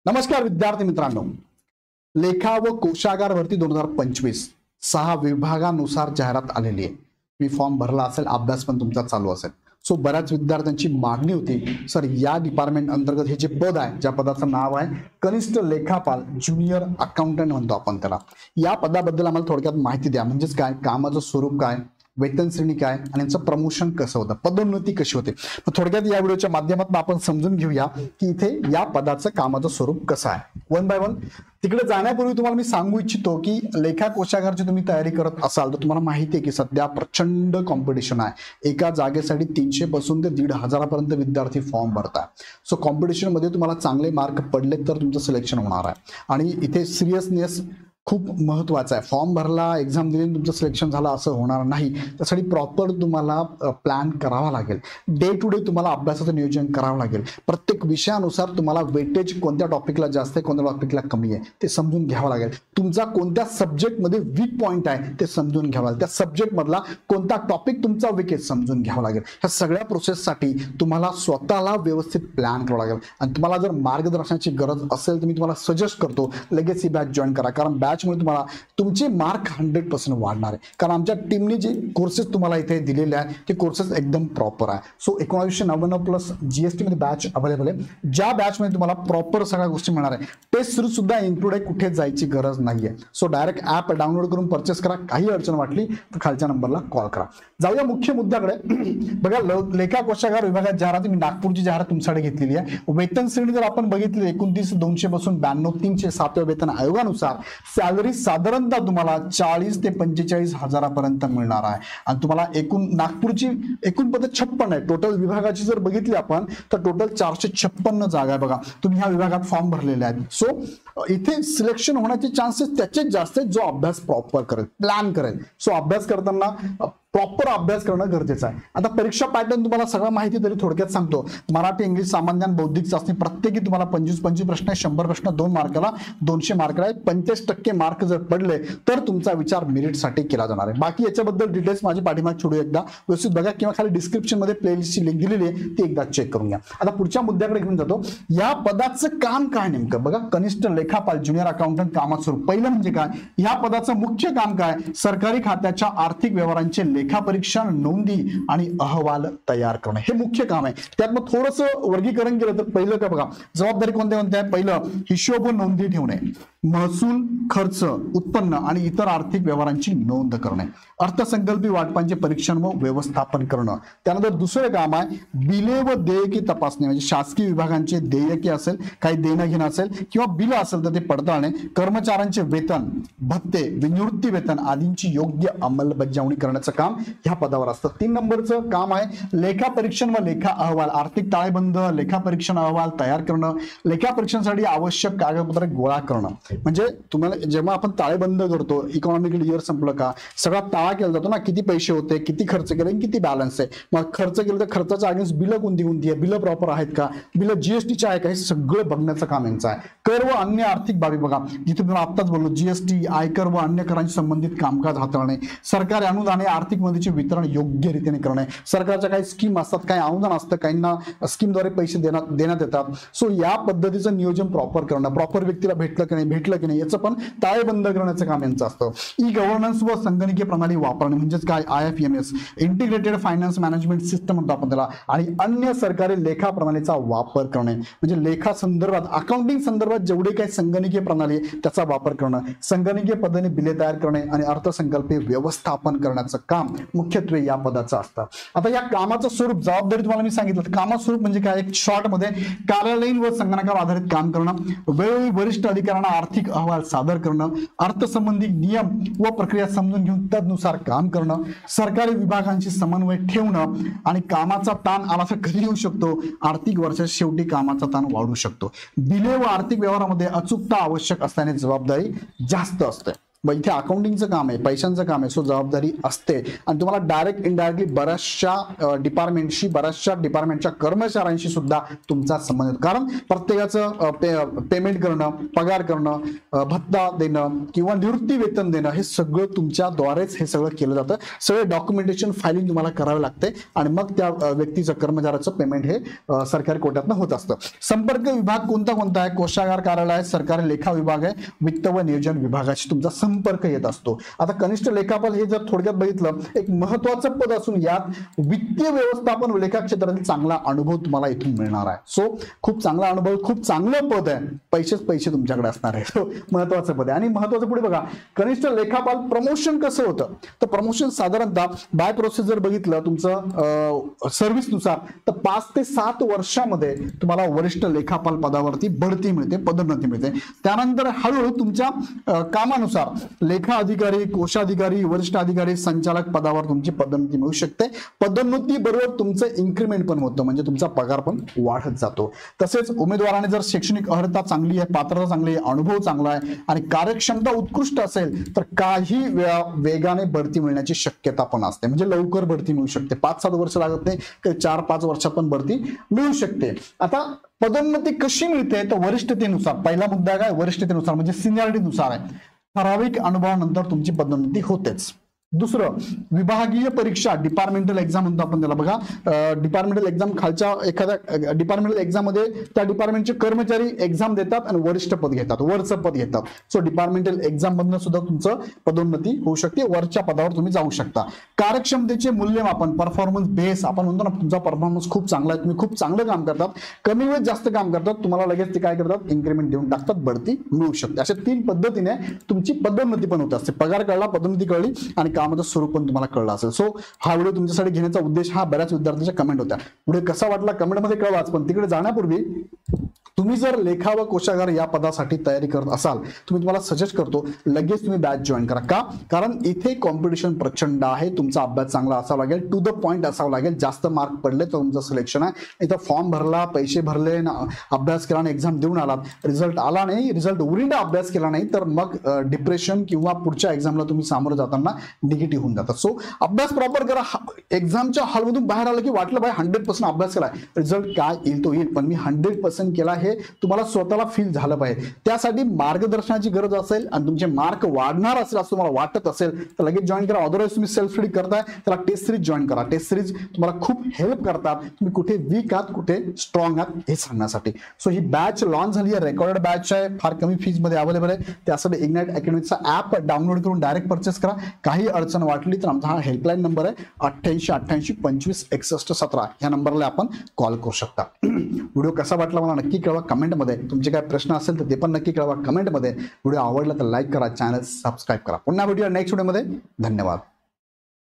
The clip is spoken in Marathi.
नमस्कार विद्यार्थी मित्रांनो, लेखा व कोशागार भरती 2025 6 विभागानुसार जाहिरात आलेली आहे। मी फॉर्म भरला असेल, अभ्यास पण तुमचा चालू असेल। सो बऱ्याच विद्यार्थ्यांची मागणी होती, सर या डिपार्टमेंट अंतर्गत हे जे पद आहे, ज्या पदाचं नाव आहे कनिष्ठ लेखापाल ज्युनियर अकाउंटंट म्हणतो आपण त्याला, या पदाबद्दल आम्हाला थोडक्यात माहिती द्या। म्हणजेच काय, कामाचं स्वरूप काय, वेतन श्रेणी काय आणि यांचं प्रमोशन कसं होतं, पदोन्नती कशी होते। थोडक्यात या व्हिडिओच्या माध्यमातून आपण समजून घेऊया की इथे या पदाचं कामाचं स्वरूप कसं आहे। वन बाय वन तिकडे जाण्यापूर्वी तुम्हाला मी सांगू इच्छितो की लेखा कोशागारची तुम्ही तयारी करत असाल तर तुम्हाला माहिती आहे की सध्या प्रचंड कॉम्पिटिशन आहे। एका जागेसाठी 300 पासून ते 1,500 पर्यंत विद्यार्थी फॉर्म भरतात। सो कॉम्पिटिशन मध्ये तुम्हाला चांगले मार्क पडले तर तुमचं सिलेक्शन होणार आहे आणि इथे सिरियसनेस खूप महत्वाचा आहे। फॉर्म भरला, एक्झाम दिली, तुमचं सिलेक्शन झालं असं होणार नाही। त्यासाठी प्रॉपर तुम्हाला प्लॅन करावा लागेल। डे टू डे तुम्हाला अभ्यासाचं नियोजन करावं लागेल। प्रत्येक विषयानुसार तुम्हाला वेटेज कोणत्या टॉपिकला जास्त आहे, कोणत्या टॉपिकला कमी आहे ते समजून घ्यावं लागेल। तुमचा कोणत्या सब्जेक्टमध्ये वीक पॉईंट आहे ते समजून घ्यावं लागेल। त्या सब्जेक्टमधला कोणता टॉपिक तुमचा वीक आहे समजून घ्यावं लागेल। ह्या सगळ्या प्रोसेससाठी तुम्हाला स्वतःला व्यवस्थित प्लॅन करावं लागेल आणि तुम्हाला जर मार्गदर्शनाची गरज असेल तर मी तुम्हाला सजेस्ट करतो लेगेसी बॅच जॉईन करा, कारण बॅचमुळे तुम्हाला तुमचे मार्क 100% वाढणार आहे। कारण आमच्या टीमने जे कोर्सेस तुम्हाला इथे दिलेले आहेत ते कोर्सेस एकदम प्रॉपर आहे। सो 1999 प्लस जीएसटी मध्ये बॅच अवेलेबल आहे, ज्या बॅच मध्ये तुम्हाला प्रॉपर सगळ्या गोष्टी मिळणार आहे। टेस्ट सीरीज सुद्धा इन्क्लूड आहे, कुठे जायची गरज नाहीये। सो डायरेक्ट ऍप डाउनलोड करून परचेस करा। काही अडचण वाटली तर खालच्या नंबरला कॉल करा। जाऊया मुख्य मुद्द्याकडे। बघा, लेखा कोशागार विभागात जाहिरात मी नागपूरची जाहिरात तुमच्याकडे घेतलेली आहे। वेतन श्रेणी जर आपण बघितली 29,200 पासून 92,300 7व्या वेतन आयोगानुसार सॅलरी साधारणतः तुम्हाला 40 ते 45 हजारापर्यंत मिळणार आहे आणि तुम्हाला एकूण नागपूरची एकूण पद 56 आहे। टोटल विभागाची जर बघितली आपण तर टोटल 456 जागा आहे। बघा, तुम्ही ह्या विभागात फॉर्म भरलेले आहेत। सो इथे सिलेक्शन होण्याचे चान्सेस त्याचे जास्त आहेत जो अभ्यास प्रॉपर करेल, प्लॅन करेल। सो अभ्यास करताना प्रॉपर अभ्यास करणं गरजेचं आहे। आता परीक्षा पॅटर्न तुम्हाला सगळं माहिती तरी थोडक्यात सांगतो। मराठी, इंग्लिश, सामान्य ज्ञान, बौद्धिक चाचणी प्रत्येकी तुम्हाला 25 प्रश्न आहे। 100 प्रश्न 2 मार्काला, 200 मार्काला आहे। 85% मार्क जर पडले तर तुमचा विचार मेरिटसाठी केला जाणार आहे। बाकी याच्याबद्दल डिटेल्स माझी पाठीमागे छोडू, एकदा व्यवस्थित बघा किंवा खाली डिस्क्रिप्शन मध्ये प्लेलिस्टची लिंक दिलेली आहे ती एकदा चेक करून घ्या। आता पुढच्या मुद्द्याकडे घेऊन जातो। या पदाचं काम काय नेमकं बघा, कनिष्ठ लेखापाल ज्युनियर अकाउंटंट कामाचं स्वरूप। पहिलं म्हणजे काय, या पदाचं मुख्य काम काय, सरकारी खात्याच्या आर्थिक व्यवहारांचे लेखा परीक्षण, नोंदी आणि अहवाल तयार करणं हे मुख्य काम आहे। त्यात मग थोडंसं वर्गीकरण केलं तर पहिलं काय बघा, जबाबदारी कोणत्या कोणत्या आहे। पहिलं, हिशोब व नोंदी ठेवणे, महसूल, खर्च, उत्पन्न आणि इतर आर्थिक व्यवहारांची नोंद करणे, अर्थसंकल्पीय वाटपांचे परीक्षण व व्यवस्थापन करणं। त्यानंतर दुसरं काम आहे बिले व देयके तपासणे, म्हणजे शासकीय विभागांचे देयके असेल, काही देणं घेणं असेल किंवा बिल असेल तर ते पडताळणे, कर्मचाऱ्यांचे वेतन, भत्ते, निवृत्ती वेतन आदींची योग्य अंमलबजावणी करण्याचं काम ह्या पदावर असतं। 3 नंबरचं काम आहे लेखा परीक्षण व लेखा अहवाल, आर्थिक ताळेबंद, लेखा परीक्षण अहवाल तयार करणं, लेखा परीक्षणासाठी आवश्यक कागदपत्रे गोळा करणं। म्हणजे तुम्हाला जेव्हा आपण ताळेबंद करतो, इकॉनॉमिकल इयर संपलं का सगळा ताळा केला जातो ना, किती पैसे होते, किती खर्च केले, किती बॅलन्स आहे। मग खर्च केलं तर खर्चाच्या अगेन्स्ट बिलं कोणती कोणती आहे, बिलं प्रॉपर आहेत का, बिलं जीएसटीचे आहे का, हे सगळं बघण्याचं काम यांचं आहे। कर व अन्य आर्थिक बाबी बघा, जिथे तुम्हाला आत्ताच बोललो जीएसटी, आयकर व अन्य करांशी संबंधित कामकाज हाताळणे, सरकारी अनुदाने आर्थिक मदतीचे वितरण योग्य रीतीने करणे, सरकारच्या काही स्कीम असतात, काही अनुदान असतं, काहींना स्कीमद्वारे पैसे देण्यात येतात। सो या पद्धतीचं नियोजन प्रॉपर करणं, प्रॉपर व्यक्तीला भेटलं की नाही याचं पण ताळेबंद करण्याचं काम यांचं असतं। ई गव्हर्नन्स व संगणकीय प्रणाली वापरणे, म्हणजेच काय IFMS integrated finance management system म्हणतो आपण त्याला, आणि अन्य सरकारी लेखा प्रणालीचा वापर करणे, म्हणजे लेखा संदर्भात, अकाउंटिंग संदर्भात जेवढे काही संगणकीय प्रणाली त्याचा वापर करणं, संगणकीय पद्धतीने बिले तयार करणे आणि अर्थसंकल्पीय व्यवस्थापन करण्याचं काम मुख्यत्वे या पदाचं असतं। आता या कामाचं स्वरूप, जबाबदारी तुम्हाला मी सांगितलं, कामाचं स्वरूप म्हणजे काय, एक शॉर्ट मध्ये कार्यालयीन व संगणकावर आधारित काम करणं, वेळोवेळी वरिष्ठ अधिकाऱ्यांना आर्थिक अहवाल सादर करणं, अर्थसंबंधी नियम व प्रक्रिया समजून घेऊन त्यानुसार काम करणं, सरकारी विभागांशी समन्वय ठेवणं आणि कामाचा ताण आला तर कधी येऊ शकतो, आर्थिक वर्षाच्या शेवटी कामाचा ताण वाढू शकतो। बिले व आर्थिक व्यवहारामध्ये अचूकता आवश्यक असल्याने जबाबदारी जास्त असते। मग इथे अकाउंटिंगचं काम आहे, पैशांचं काम आहे, सो जबाबदारी असते आणि तुम्हाला डायरेक्ट इनडायरेक्टली बऱ्याचशा डिपार्टमेंटच्या कर्मचाऱ्यांशी सुद्धा तुमचा संबंध आहे. कारण प्रत्येकाचं पेमेंट करणं, पगार करणं, भत्ता देणं किंवा निवृत्ती वेतन देणं हे सगळं तुमच्याद्वारेच हे सगळं केलं जातं. सगळे डॉक्युमेंटेशन फायलिंग तुम्हाला करावे लागते आणि मग त्या व्यक्तीचं कर्मचाऱ्याचं पेमेंट हे सरकारी कोट्यातनं होत असतं. संपर्क विभाग कोणता आहे? कोषागार कार्यालय आहे, सरकारी लेखा विभाग आहे, वित्त व नियोजन विभागाशी तुमचा संपर्क येत असतो. आता कनिष्ठ लेखापाल हे जर थोडक्यात बघितलं एक महत्वाचं पद असून यात वित्तीय व्यवस्थापन लेखा क्षेत्रातील चांगला अनुभव तुम्हाला इथून मिळणार आहे. सो खूप चांगला अनुभव, खूप चांगलं पद आहे, पैसे तुमच्याकडे असणार आहे. सो महत्वाचं पद आहे. आणि महत्वाचं पुढे बघा, कनिष्ठ लेखापाल प्रमोशन कसं होतं तर प्रमोशन साधारणतः बाय प्रोसेस जर बघितलं तुमचं सर्व्हिस नुसार तर 5 ते 7 वर्षामध्ये तुम्हाला वरिष्ठ लेखापाल पदावरती बढती मिळते, पदोन्नती मिळते. त्यानंतर हळूहळू तुमच्या कामानुसार लेखा अधिकारी, कोषाधिकारी, वरिष्ठ अधिकारी, संचालक पदावर तुमची पदोन्नती मिळू शकते. पदोन्नती बरोबर तुमचं इन्क्रीमेंट पण होतं, म्हणजे तुमचा पगार पण वाढत जातो. तसेच उमेदवाराने जर शैक्षणिक अर्हता चांगली आहे, पात्रता चांगली आहे, अनुभव चांगला आहे आणि कार्यक्षमता उत्कृष्ट असेल तर काही वेगाने बढती मिळण्याची शक्यता पण असते. म्हणजे लवकर बढती मिळू शकते, 5-7 वर्ष लागत नाही, 4-5 वर्षात पण बढती मिळू शकते. आता पदोन्नती कशी मिळते तर वरिष्ठतेनुसार. पहिला मुद्दा काय? वरिष्ठतेनुसार म्हणजे सिनियरिटीनुसार आहे. ठराविक अनुभवानंतर तुमची पदोन्नती होतेच. दुसरं, विभागीय परीक्षा, डिपार्टमेंटल एक्झाम म्हणतो आपण त्याला. बघा, डिपार्टमेंटल एक्झाम खालच्या एखाद्या डिपार्टमेंटल एक्झाम मध्ये त्या डिपार्टमेंटचे कर्मचारी एक्झाम देतात आणि वरिष्ठ पद घेतात, वरचं पद घेतात. सो डिपार्टमेंटल एक्झाम मधनं सुद्धा तुमचं पदोन्नती होऊ शकते, वरच्या पदावर तुम्ही जाऊ शकता. कार्यक्षमतेचे मूल्यमापन, परफॉर्मन्स बेस आपण म्हणतो ना, तुमचा परफॉर्मन्स खूप चांगला आहे, तुम्ही खूप चांगलं काम करतात, कमी वेळेत जास्त काम करतात, तुम्हाला लगेच ते काय करतात, इन्क्रीमेंट देऊन टाकतात, बढती मिळू शकते. अशा 3 पद्धतीने तुमची पदोन्नती पण होत असते. पगार कळला, पदोन्नती कळली आणि कामाचं स्वरूप पण तुम्हाला कळलं असेल. सो हा व्हिडिओ तुमच्यासाठी घेण्याचा उद्देश हा बऱ्याच विद्यार्थ्यांच्या कमेंट होत्या. पुढे कसा वाटला कमेंटमध्ये कळवाच. पण तिकडे जाण्यापूर्वी तुम्ही जर लेखा व कोषागार या पदासाठी तयारी करत असाल, तुम्हाला सजेस्ट करतो लगेच तुम्ही बॅच जॉईन करा. का? कारण इथे कॉम्पिटिशन प्रचंड आहे. तुमचा अभ्यास चांगला असावा लागेल, टू द पॉइंट असावं लागेल. जास्त मार्क पडले तर तुमचं सिलेक्शन आहे. इथं फॉर्म भरला, पैसे भरले, अभ्यास केला, एक्झाम देऊन आलात, रिझल्ट आला नाही, रिझल्ट उरिंडा अभ्यास केला नाही तर मग डिप्रेशन किंवा पुढच्या एक्झामला तुम्ही सामोरं जाताना निगेटिव्ह होऊन जातात. सो अभ्यास प्रॉपर करा. एक्झामच्या हॉलमधून बाहेर आलं की वाटलं भाई 100% अभ्यास केलाय, रिझल्ट काय येईल तो येईल, पण मी 100% केला हे तुम्हाला स्वतःला फील झालं पाहिजे. त्यासाठी मार्गदर्शनाची गरज असेल आणि तुमचे मार्क वाढणार असेल असं तुम्हाला वाटत असेल तर लगेच जॉईन करा. अदरवाईज तुम्ही सेल्फ स्टडी करताय त्याला टेस्ट सिरीज जॉईन करा. टेस्ट सिरीज तुम्हाला खूप हेल्प करतात, तुम्ही कुठे वीक आहात, कुठे स्ट्रॉंग आहात हे सांगण्यासाठी. सो ही बॅच लॉन्च झाली आहे, रेकॉर्डेड बॅच आहे, फार कमी फीज मध्ये अवेलेबल आहे. त्यासाठी इग्नाइट अकॅडमीचा ऍप डाउनलोड करून डायरेक्ट परचेस करा. काही अडचण वाटली तर आमचा हा हेल्पलाईन नंबर आहे 8888256117. या नंबरला आपण कॉल करू शकता. व्हिडिओ कसा वाटला मला नक्की कळवा कमेंटमध्ये. तुमचे काय प्रश्न असेल तर ते पण नक्की कळवा कमेंटमध्ये. व्हिडिओ आवडला तर लाईक करा, चॅनल सबस्क्राईब करा. पुन्हा भेटूया नेक्स्ट व्हिडिओमध्ये. धन्यवाद.